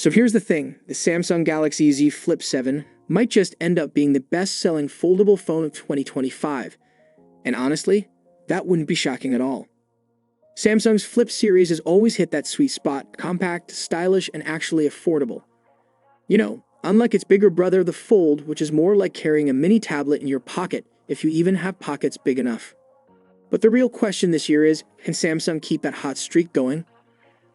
So here's the thing, the Samsung Galaxy Z Flip 7 might just end up being the best-selling foldable phone of 2025. And honestly, that wouldn't be shocking at all. Samsung's Flip series has always hit that sweet spot, compact, stylish, and actually affordable. You know, unlike its bigger brother, the Fold, which is more like carrying a mini tablet in your pocket if you even have pockets big enough. But the real question this year is, can Samsung keep that hot streak going?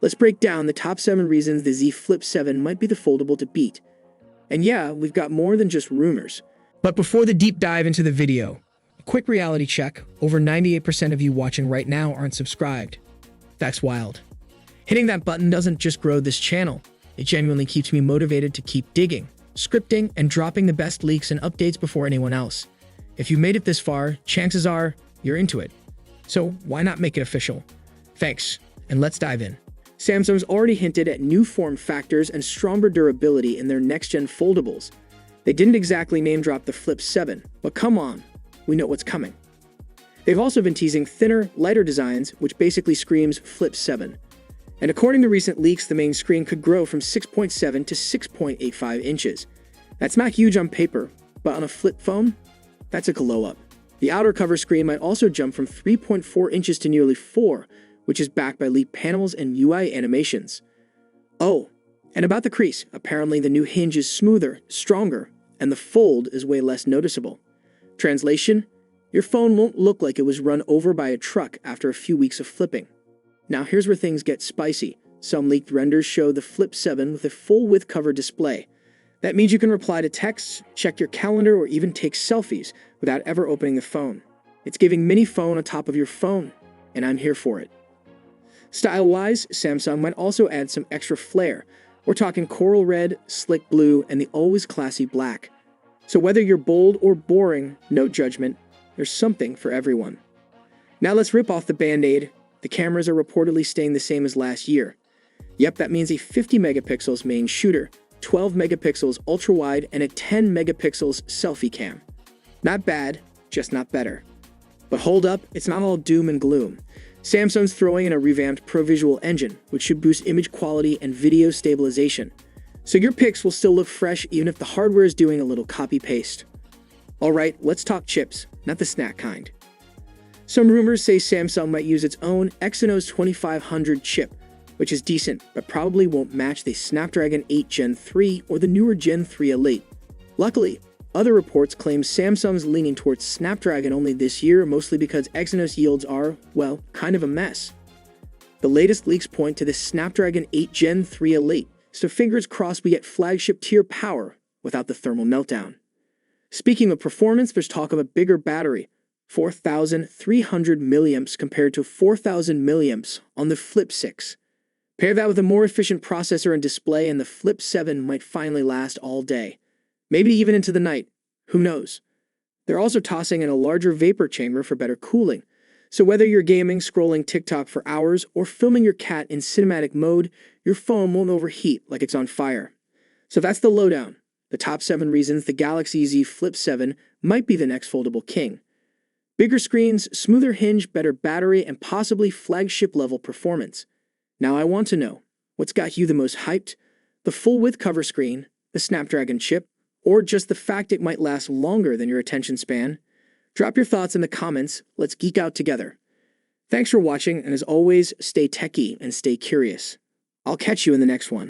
Let's break down the top 7 reasons the Z Flip 7 might be the foldable to beat. And yeah, we've got more than just rumors. But before the deep dive into the video, a quick reality check. Over 98% of you watching right now aren't subscribed. That's wild. Hitting that button doesn't just grow this channel. It genuinely keeps me motivated to keep digging, scripting, and dropping the best leaks and updates before anyone else. If you made it this far, chances are you're into it. So why not make it official? Thanks, and let's dive in. Samsung's already hinted at new form factors and stronger durability in their next-gen foldables. They didn't exactly name-drop the Flip 7, but come on, we know what's coming. They've also been teasing thinner, lighter designs, which basically screams Flip 7. And according to recent leaks, the main screen could grow from 6.7 to 6.85 inches. That's not huge on paper, but on a flip phone, that's a glow-up. The outer cover screen might also jump from 3.4 inches to nearly 4, which is backed by leaked panels and UI animations. Oh, and about the crease, apparently the new hinge is smoother, stronger, and the fold is way less noticeable. Translation: your phone won't look like it was run over by a truck after a few weeks of flipping. Now here's where things get spicy. Some leaked renders show the Flip 7 with a full-width cover display. That means you can reply to texts, check your calendar, or even take selfies without ever opening the phone. It's giving mini phone on top of your phone, and I'm here for it. Style-wise, Samsung might also add some extra flair. We're talking coral red, slick blue, and the always classy black. So whether you're bold or boring, no judgment, there's something for everyone. Now let's rip off the band-aid. The cameras are reportedly staying the same as last year. Yep, that means a 50 megapixels main shooter, 12 megapixels ultra-wide, and a 10 megapixels selfie cam. Not bad, just not better. But hold up, it's not all doom and gloom. Samsung's throwing in a revamped ProVisual engine, which should boost image quality and video stabilization. So your pics will still look fresh even if the hardware is doing a little copy-paste. Alright, let's talk chips, not the snack kind. Some rumors say Samsung might use its own Exynos 2500 chip, which is decent, but probably won't match the Snapdragon 8 Gen 3 or the newer Gen 3 Elite. Luckily, other reports claim Samsung's leaning towards Snapdragon only this year, mostly because Exynos yields are, well, kind of a mess. The latest leaks point to the Snapdragon 8 Gen 3 Elite, so fingers crossed we get flagship-tier power without the thermal meltdown. Speaking of performance, there's talk of a bigger battery, 4,300 milliamps compared to 4,000 milliamps on the Flip 6. Pair that with a more efficient processor and display, and the Flip 7 might finally last all day. Maybe even into the night. Who knows? They're also tossing in a larger vapor chamber for better cooling. So whether you're gaming, scrolling TikTok for hours, or filming your cat in cinematic mode, your phone won't overheat like it's on fire. So that's the lowdown. The top 7 reasons the Galaxy Z Flip 7 might be the next foldable king. Bigger screens, smoother hinge, better battery, and possibly flagship-level performance. Now I want to know, what's got you the most hyped? The full-width cover screen, the Snapdragon chip, or just the fact it might last longer than your attention span? Drop your thoughts in the comments. Let's geek out together. Thanks for watching, and as always, stay techie and stay curious. I'll catch you in the next one.